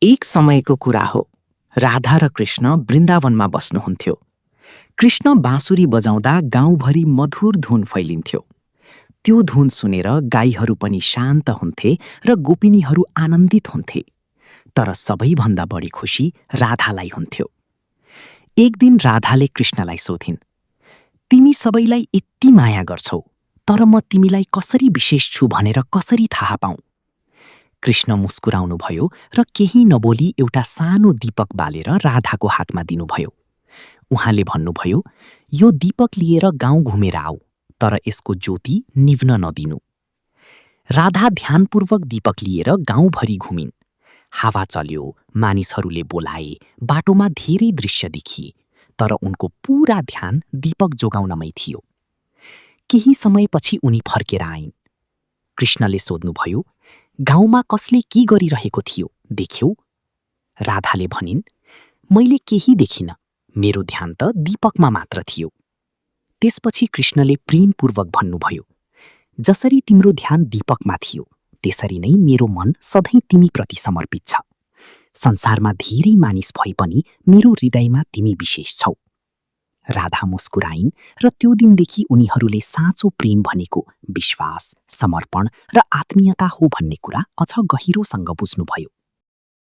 एक समयको कुरा हो। राधा र कृष्ण वृन्दावनमा बस्नुहुन्थ्यो। कृष्ण बाँसुरी बजाउँदा गाउँभरि मधुर धुन फैलिन्थ्यो। त्यो धुन सुनेर गाईहरू पनि शान्त हुन्थे र गोपिनीहरू आनन्दित हुन्थे। तर सबैभन्दा बढी खुसी राधालाई हुन्थ्यो। एक दिन राधाले कृष्णलाई सोधिन्, तिमी सबैलाई यति माया गर्छौ, तर म तिमीलाई कसरी विशेष छु भनेर कसरी थाहा पाऊँ? कृष्ण मुस्कुराउनुभयो र केही नबोली एउटा सानो दीपक बालेर राधाको हातमा दिनुभयो। उहाँले भन्नुभयो, यो दीपक लिएर गाउँ घुमेर आऊ, तर यसको ज्योति निभ्न नदिनु। राधा ध्यानपूर्वक दीपक लिएर गाउँभरि घुमिन्। हावा चल्यो, मानिसहरूले बोलाए, बाटोमा धेरै दृश्य देखिए, तर उनको पूरा ध्यान दीपक जोगाउनमै थियो। केही समयपछि उनी फर्केर आइन्। कृष्णले सोध्नुभयो, गाउँमा कसले के गरिरहेको थियो देख्यौ? राधाले भनिन्, मैले केही देखिन, मेरो ध्यान त दीपकमा मात्र थियो। त्यसपछि कृष्णले प्रेमपूर्वक भन्नुभयो, जसरी तिम्रो ध्यान दीपकमा थियो, त्यसरी नै मेरो मन सधैँ तिमीप्रति समर्पित छ। संसारमा धेरै मानिस भए पनि मेरो हृदयमा तिमी विशेष छौ। राधा मुस्कुराइन् र त्यो दिनदेखि उनीहरूले साँचो प्रेम भनेको विश्वास, समर्पण र आत्मीयता हो भन्ने कुरा अझ गहिरोसँग बुझ्नुभयो।